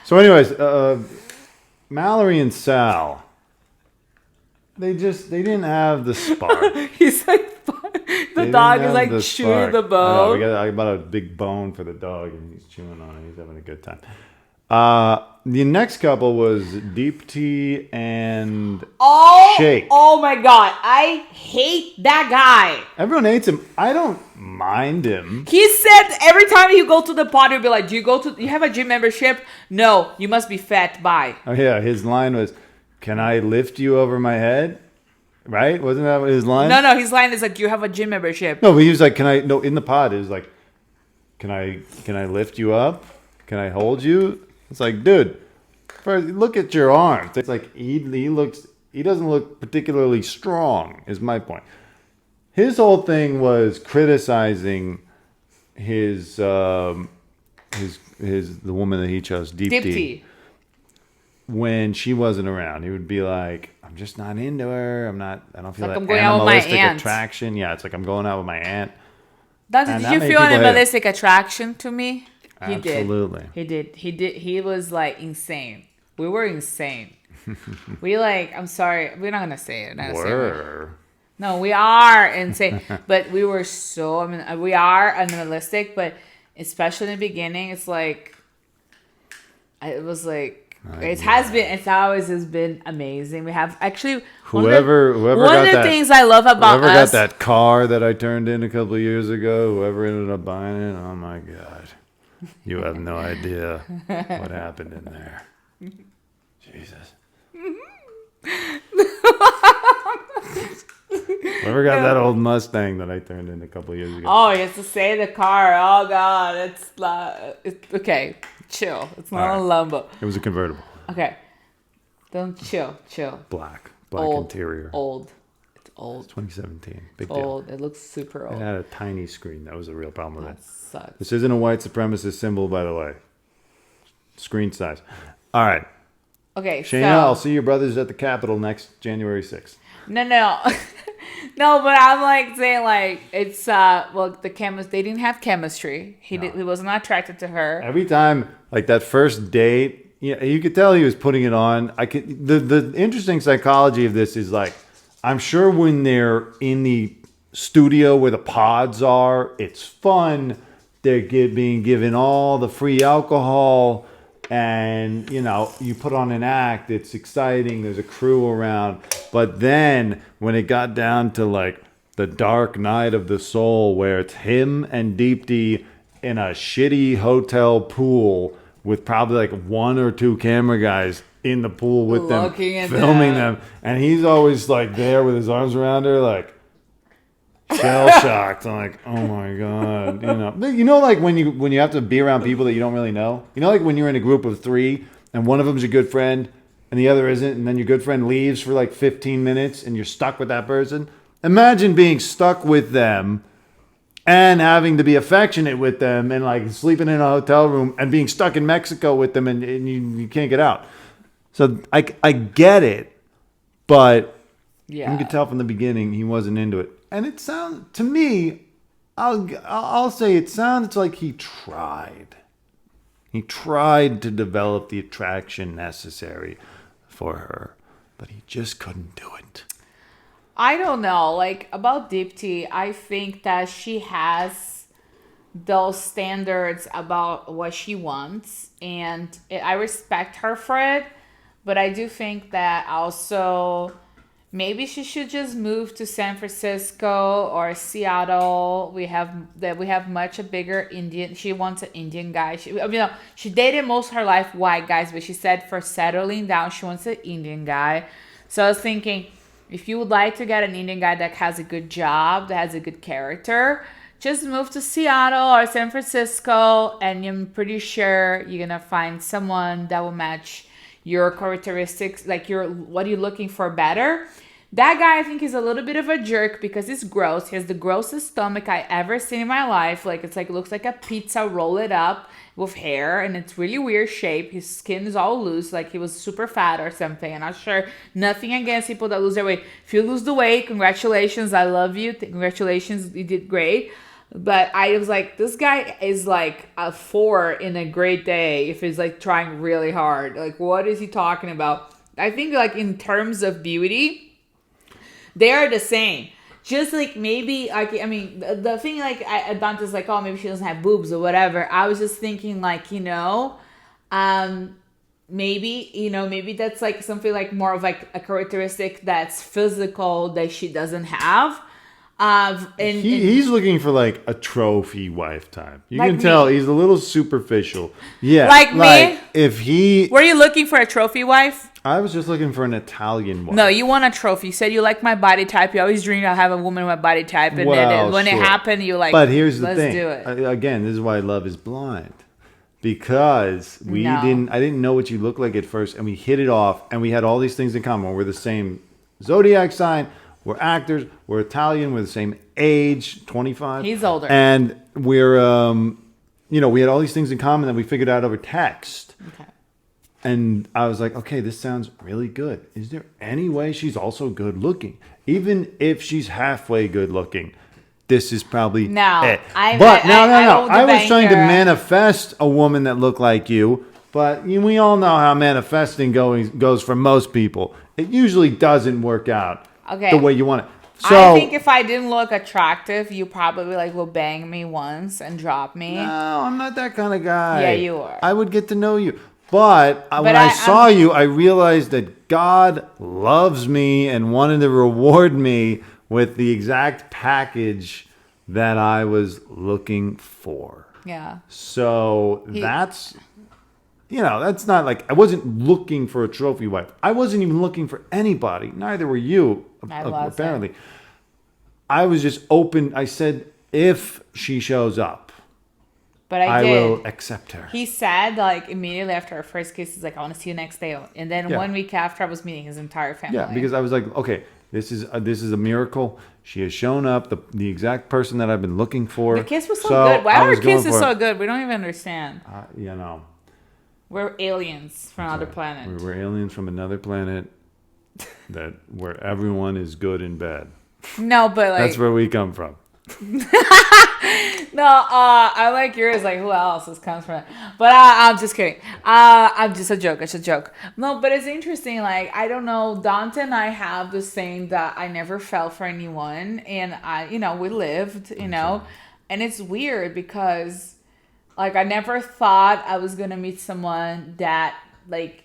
So, anyways, Mallory and Sal, they didn't have the spark. He's like, the They dog didn't is have like the chewing spark. the bone. I bought a big bone for the dog, and he's chewing on it. He's having a good time. The next couple was Deepti and Shake. Oh my god, I hate that guy. Everyone hates him. I don't mind him. He said every time you go to the pod, he'll be like, you have a gym membership? No, you must be fat. Bye. Oh yeah, his line was, "Can I lift you over my head?" Right? Wasn't that his line? No, his line is like, you have a gym membership. No, but he was like, "Can I?" No, in the pod, it was like, "Can I lift you up? Can I hold you?" It's like, dude, first, look at your arms. It's like he doesn't look particularly strong. Is my point. His whole thing was criticizing the woman that he chose, Deepti. When she wasn't around, he would be like, "I'm just not into her. I don't feel Like that I'm going out with my animalistic aunt." attraction." Yeah, it's like I'm going out with my aunt. Did that you made feel an people hate him. animalistic attraction to me? He Absolutely. did. He did. He was like insane. We were insane. I'm sorry. We're not going to say it. No, we are insane. But we were we are animalistic, but especially in the beginning, it's like, it was like, it's always has been amazing. We have actually, Whoever one got of the that, things I love about whoever us. got that car that I turned in a couple of years ago, whoever ended up buying it, oh my God. You have no idea what happened in there. Jesus. Whoever got that old Mustang that I turned in a couple of years ago. Oh, you have to say the car. Oh God, it's okay. Chill. It's not a Lambo. It was a convertible. Okay, don't chill. Black Old, interior. Old. It's old. 2017. Big deal. Old. It looks super It old. had a tiny screen. That was a real problem with That it. sucks. This isn't a white supremacist symbol, by the way. Screen size. All right. Okay, Shayna, so I'll see your brothers at the Capitol next January 6th. no, no, but I'm like saying like it's they didn't have chemistry. He was not attracted to her. Every time, like that first date, you could tell he was putting it on. The interesting psychology of this is like, I'm sure when they're in the studio where the pods are, it's fun. They're being given all the free alcohol, and you put on an act. It's exciting. There's a crew around. But then when it got down to like the dark night of the soul, where it's him and Deepti in a shitty hotel pool with probably like one or two camera guys in the pool with them, filming them, and he's always like there with his arms around her, like shell shocked. I'm like, oh my God, like when you have to be around people that you don't really know. Like when you're in a group of three and one of them's your good friend and the other isn't, and then your good friend leaves for like 15 minutes and you're stuck with that person. Imagine being stuck with them and having to be affectionate with them and like sleeping in a hotel room and being stuck in Mexico with them and you can't get out. So I get it, but you could tell from the beginning he wasn't into it. And it sounds, to me, I'll say it sounds like he tried. He tried to develop the attraction necessary for her, but he just couldn't do it. I don't know. Like about Deepti, I think that she has those standards about what she wants, and I respect her for it. But I do think that also maybe she should just move to San Francisco or Seattle. We have much a bigger Indian. She wants an Indian guy. She dated most of her life white guys, but she said for settling down, she wants an Indian guy. So I was thinking, if you would like to get an Indian guy that has a good job, that has a good character, just move to Seattle or San Francisco, and I'm pretty sure you're gonna find someone that will match your characteristics, like what you're looking for better. That guy, I think, is a little bit of a jerk because he's gross. He has the grossest stomach I ever seen in my life. Like it looks like a pizza rolled up with hair, and it's really weird shape. His skin is all loose, like he was super fat or something. I'm not sure. Nothing against people that lose their weight. If you lose the weight, congratulations. I love you. Congratulations, you did great. But I was like, this guy is like a 4 in a great day if he's like trying really hard. Like, what is he talking about? I think like in terms of beauty, they are the same. Just like maybe like I mean the thing like Dante's like, oh, maybe she doesn't have boobs or whatever. I was just thinking like, maybe that's like something like more of like a characteristic that's physical that she doesn't have. He's looking for like a trophy wife type. You Like can tell me. he's a little superficial. Yeah, Like me? If he, Were you looking for a trophy wife? I was just looking for an Italian wife. No, you want a trophy. You said you like my body type. You always dream of have a woman with my body type, and then when it sure. happened, you like. But here's the let's thing. do it. Again, this is why Love is Blind. Because I didn't know what you looked like at first, and we hit it off, and we had all these things in common. We're the same zodiac sign. We're actors. We're Italian. We're the same age, 25. He's older. And we're, we had all these things in common that we figured out over text. Okay. And I was like, okay, this sounds really good. Is there any way she's also good looking? Even if she's halfway good looking, this is probably No, it. I was trying to manifest a woman that looked like you, but we all know how manifesting goes for most people. It usually doesn't work out the way you want it. So I think if I didn't look attractive, you probably like will bang me once and drop me. no, I'm not that kind of guy. Yeah, you are. I would get to know you. But when I saw you, I realized that God loves me and wanted to reward me with the exact package that I was looking for. Yeah. So that's not like I wasn't looking for a trophy wife. I wasn't even looking for anybody. Neither were you, apparently. I was just open. I said, if she shows up, But I will did. accept her. He said like immediately after our first kiss, he's like, I want to see you next day. And then 1 week after, I was meeting his entire family. Yeah, because I was like, okay, this is a miracle. She has shown up, the exact person that I've been looking for. The kiss was so good. Why I are was going kisses for so it. good? We don't even understand. We're aliens from another planet. We're aliens from another planet where everyone is good in bed. No, but like That's where we come from. no, I like yours. Like who else this comes from? But I'm just kidding. I'm just a joke. It's a joke. No, but it's interesting. Like I don't know. Dante and I have the same that I never fell for anyone, and we lived, and it's weird because, like, I never thought I was gonna meet someone that like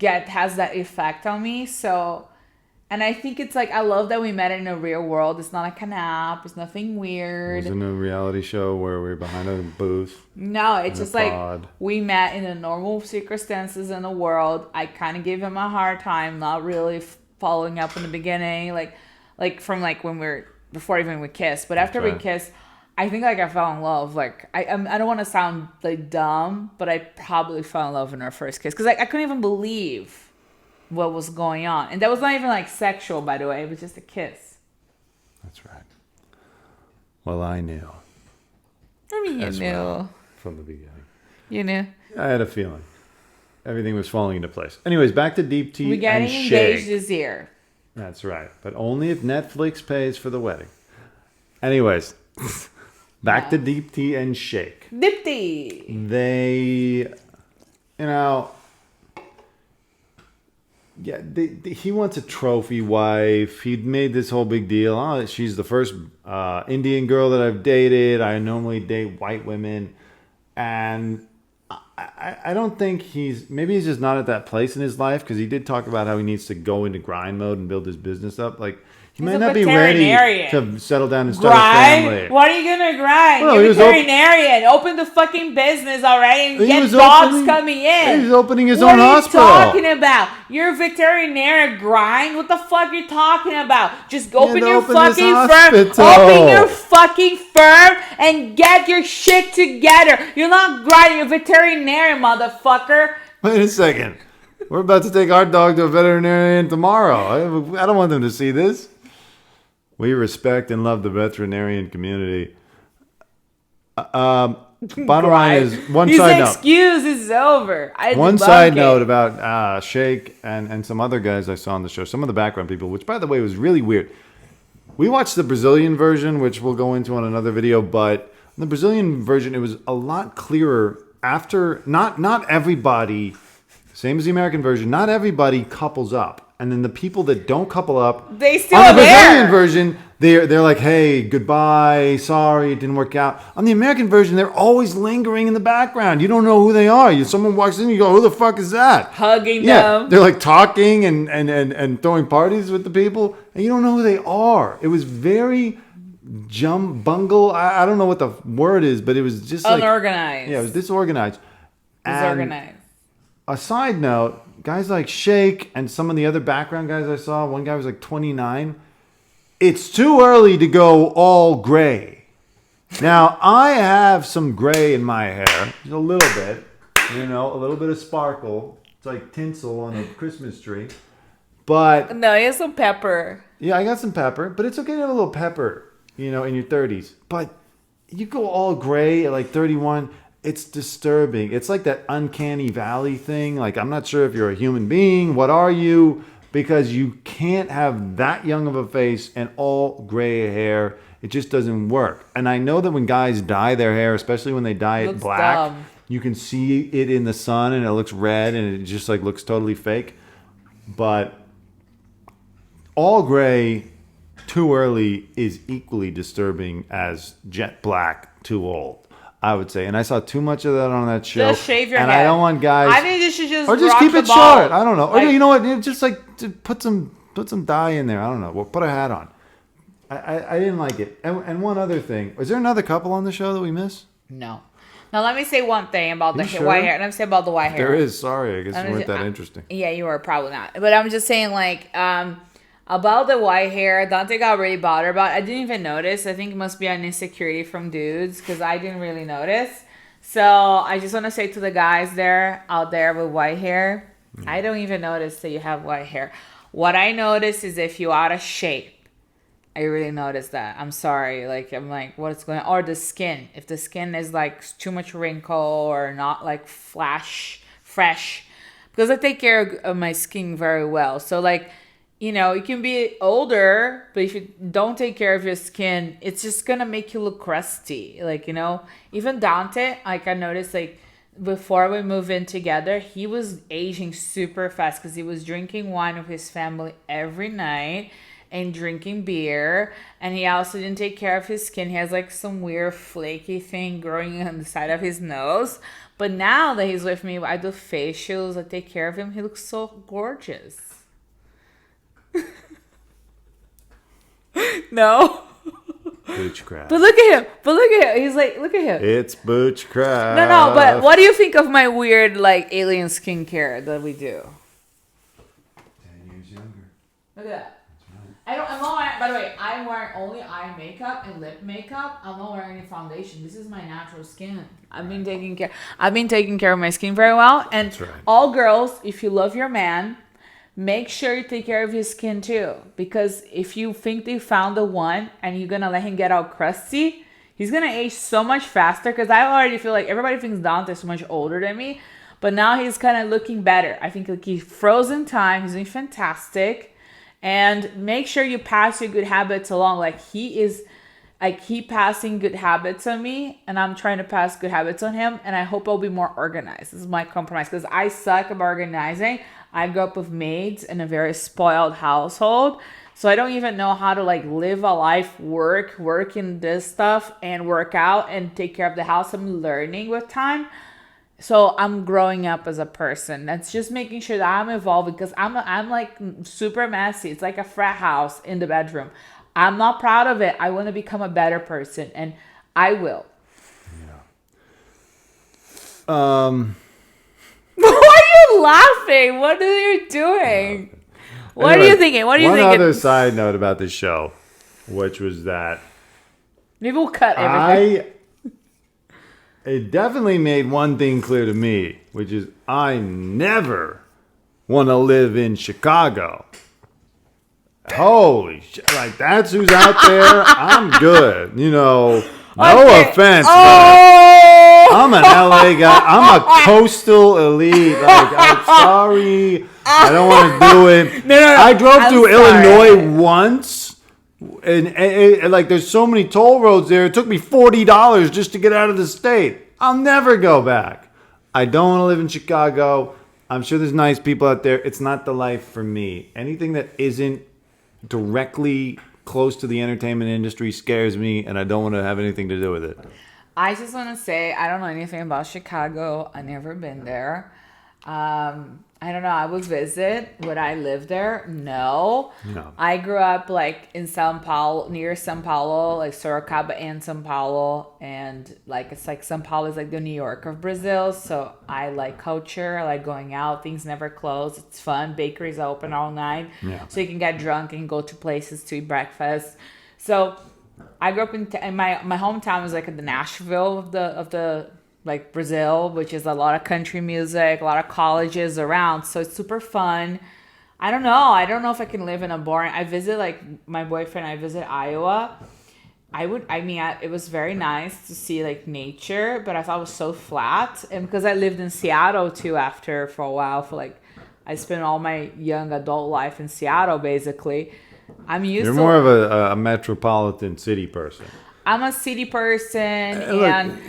has that effect on me. So. And I think it's like, I love that we met in a real world. It's not like an app. It's nothing It weird. wasn't a reality show where we're behind a booth. No, it's just like pod. we met in the normal circumstances in the world. I kind of gave him a hard time, not really following up in the beginning, like from like when before even we kissed. But after we kissed, I think like I fell in love. Like I don't want to sound like dumb, but I probably fell in love in our first kiss because like I couldn't even believe what was going on. And that was not even like sexual, by the way. It was just a kiss. That's right. Well, I knew. I mean, you knew. From the beginning. You knew. I had a feeling. Everything was falling into place. Anyways, back to Deep Tea We're getting and engaged Shake. this year. That's right. But only if Netflix pays for the wedding. Anyways, back to Deep Tea and Shake. Dipty. They, he wants a trophy wife. He'd made this whole big deal. Oh, she's the first Indian girl that I've dated. I normally date white women. And I don't think maybe he's just not at that place in his life, because he did talk about how he needs to go into grind mode and build his business up. Like, he might not be ready to settle down and start a family. What are you gonna grind? Well, You're a veterinarian. Open the fucking business already and get dogs coming in. He's opening his own hospital. What are you talking about? You're a veterinarian. Grind? What the fuck are you talking about? Just open your fucking firm. Open your fucking firm and get your shit together. You're not grinding. You're a veterinarian, motherfucker. Wait a second. We're about to take our dog to a veterinarian tomorrow. I don't want them to see this. We respect and love the veterinarian community. Bottom line is, His excuse is over. One side note about Shake and some other guys I saw on the show, some of the background people, which, by the way, was really weird. We watched the Brazilian version, which we'll go into on another video, but in the Brazilian version, it was a lot clearer after not everybody, same as the American version, not everybody couples up. And then the people that don't couple up, They still on the are Brazilian there. version, they're like, hey, goodbye, sorry, it didn't work out. On the American version, they're always lingering in the background. You don't know who they are. Someone walks in, you go, who the fuck is that? Hugging Yeah, them. they're like talking and throwing parties with the people, and you don't know who they are. It was very bungle. I don't know what the word is, but it was just like, Unorganized. yeah, it was disorganized. And Disorganized. a side note, guys like Shake and some of the other background guys I saw, one guy was like 29. It's too early to go all gray. Now, I have some gray in my hair, just a little bit, a little bit of sparkle. It's like tinsel on a Christmas tree. But, No, he has some pepper. yeah, I got some pepper, but it's okay to have a little pepper, in your 30s. But you go all gray at like 31, it's disturbing. It's like that uncanny valley thing. Like, I'm not sure if you're a human being. What are you? Because you can't have that young of a face and all gray hair. It just doesn't work. And I know that when guys dye their hair, especially when they dye it Looks black, dumb. you can see it in the sun and it looks red and it just like looks totally fake. But all gray too early is equally disturbing as jet black too old, I would say. And I saw too much of that on that show. Just shave your and head. I don't want guys, I think you should just or just rock keep the it ball. short. I don't know. Or Like- you know what? Just like to put some dye in there. I don't know. Well, put a hat on. I didn't like it. And one other thing. Was there another couple on the show that we missed? No. Now let me say one thing about the You sure? white hair. Let me say about the white hair. There is. Sorry. I guess Let you me weren't see- that interesting. Yeah, you are probably not. But I'm just saying, like, about the white hair, Dante got really bothered about it. I didn't even notice. I think it must be an insecurity from dudes because I didn't really notice. So I just want to say to the guys out there with white hair, I don't even notice that you have white hair. What I notice is if you're out of shape. I really noticed that. I'm sorry. Like, I'm like, what's going on? Or the skin. If the skin is like too much wrinkle or not like fresh. Because I take care of my skin very well. So like, you can be older, but if you don't take care of your skin, it's just going to make you look crusty. Like, even Dante, like I noticed like before we moved in together, he was aging super fast because he was drinking wine with his family every night and drinking beer, and he also didn't take care of his skin. He has like some weird flaky thing growing on the side of his nose. But now that he's with me, I do facials, I take care of him. He looks so gorgeous. No. Boochcraft. But look at him. He's like, look at him. It's Boochcraft. No, but what do you think of my weird like alien skincare that we do? 10 years younger. Look at that. I'm not wearing, by the way, I'm wearing only eye makeup and lip makeup. I'm not wearing any foundation. This is my natural skin. I've been taking care of my skin very well. And That's right. all girls, if you love your man, make sure you take care of your skin too. Because if you think they found the one and you're gonna let him get all crusty, he's gonna age so much faster. Because I already feel like everybody thinks Dante's so much older than me. But now he's kind of looking better. I think like he froze in time. He's doing fantastic. And make sure you pass your good habits along. Like he passing good habits on me, and I'm trying to pass good habits on him. And I hope I'll be more organized. This is my compromise because I suck at organizing. I grew up with maids in a very spoiled household, so I don't even know how to like live a life, work in this stuff, and work out and take care of the house. I'm learning with time. So I'm growing up as a person. That's just making sure that I'm evolving because I'm like super messy. It's like a frat house in the bedroom. I'm not proud of it. I want to become a better person, and I will. Yeah. Why are you laughing? What are you doing? What are you thinking? What are you one thinking? other side note about this show, which was that Maybe we'll cut everything. it definitely made one thing clear to me, which is I never want to live in Chicago. Holy shit. Like, that's who's out there. I'm good. No Okay. offense. Oh! But I'm an LA guy. I'm a coastal elite. Like, I'm sorry. I don't want to do it. No. I drove I'm through sorry. Illinois once And like, there's so many toll roads there. It took me $40 just to get out of the state. I'll never go back. I don't want to live in Chicago. I'm sure there's nice people out there. It's not the life for me. Anything that isn't directly close to the entertainment industry scares me, and I don't want to have anything to do with it. I just want to say I don't know anything about Chicago. I've never been there. I don't know. I would visit. Would I live there? No. I grew up like in São Paulo, near São Paulo, like Sorocaba and São Paulo, and like it's like São Paulo is like the New York of Brazil. So I like culture. I like going out. Things never close. It's fun. Bakeries are open all night, so you can get drunk and go to places to eat breakfast. So I grew up in my hometown was like in the Nashville of the like Brazil, which is a lot of country music, a lot of colleges around. So it's super fun. I don't know. I don't know if I can live in a boring. I visit like my boyfriend. I visit Iowa. It was very nice to see like nature, but I thought it was so flat. And because I lived in Seattle too for a while, I spent all my young adult life in Seattle basically. You're more of a metropolitan city person. I'm a city person, and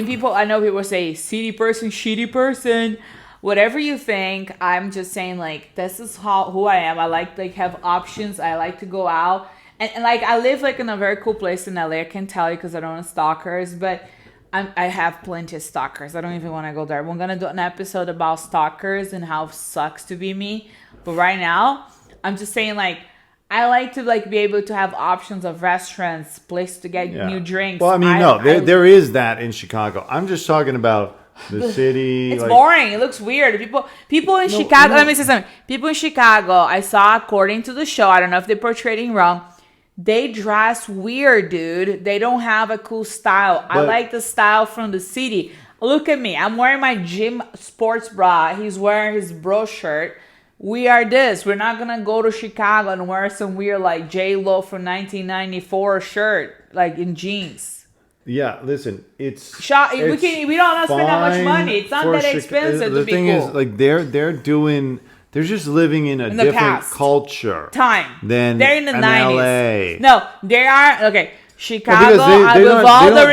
people. I know people say city person, shitty person, whatever you think. I'm just saying like this is who I am. I like have options. I like to go out, and like I live like in a very cool place in LA. I can tell you because I don't have stalkers, but I have plenty of stalkers. I don't even want to go there. We're gonna do an episode about stalkers and how it sucks to be me. But right now, I'm just saying like. I like to be able to have options of restaurants, place to get new drinks. Well, there is that in Chicago. I'm just talking about the city. It's boring. It looks weird. People in Chicago. Let me say something. People in Chicago. I saw according to the show. I don't know if they're portraying wrong. They dress weird, dude. They don't have a cool style. I like the style from the city. Look at me. I'm wearing my gym sports bra. He's wearing his bro shirt. We are this. We're not gonna go to Chicago and wear some weird like J-Lo from 1994 shirt, like in jeans. Yeah, listen, it's we don't spend that much money. It's not that expensive to be cool. The thing is, like they're just living in a different culture. They're in the 90s. LA. No, they are okay. Chicago, with all the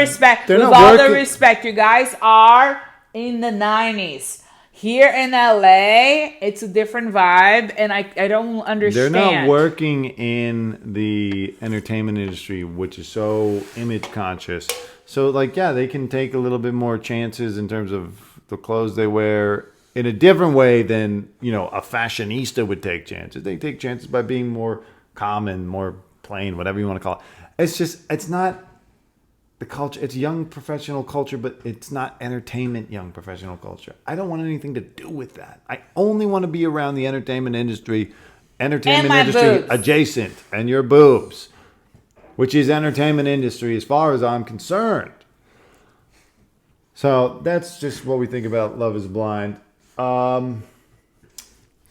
respect, you guys are in the 90s. Here in LA, it's a different vibe, and I don't understand. They're not working in the entertainment industry, which is so image conscious. So, they can take a little bit more chances in terms of the clothes they wear in a different way than, a fashionista would take chances. They take chances by being more common, more plain, whatever you want to call it. It's not the culture. It's young professional culture, but it's not entertainment young professional culture. I don't want anything to do with that. I only want to be around the entertainment industry boobs. Adjacent, and your boobs, which is entertainment industry as far as I'm concerned. So that's just what we think about Love is Blind.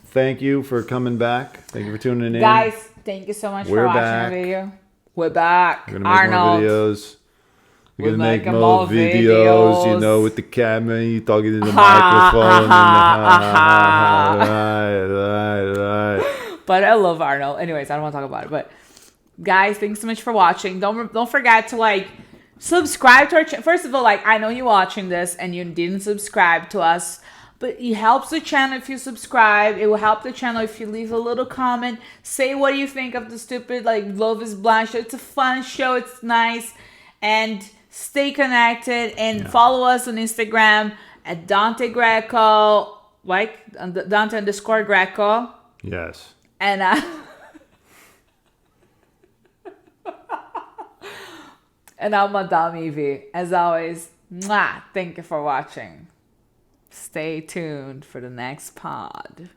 Thank you for coming back. Thank you for tuning in. Guys, thank you so much for watching our video. We're back. We're going to make more videos. We're going to make more videos, with the camera, you talking in the microphone. Right. But I love Arnold. Anyways, I don't want to talk about it. But guys, thanks so much for watching. Don't forget to subscribe to our channel. First of all, I know you're watching this and you didn't subscribe to us. But it helps the channel if you subscribe. It will help the channel if you leave a little comment. Say what you think of the stupid Love is Blind show. It's a fun show. It's nice. And stay connected and follow us on Instagram at Dante Greco, Dante_Greco. Yes. And and I'm Madame Evie. As always, thank you for watching. Stay tuned for the next pod.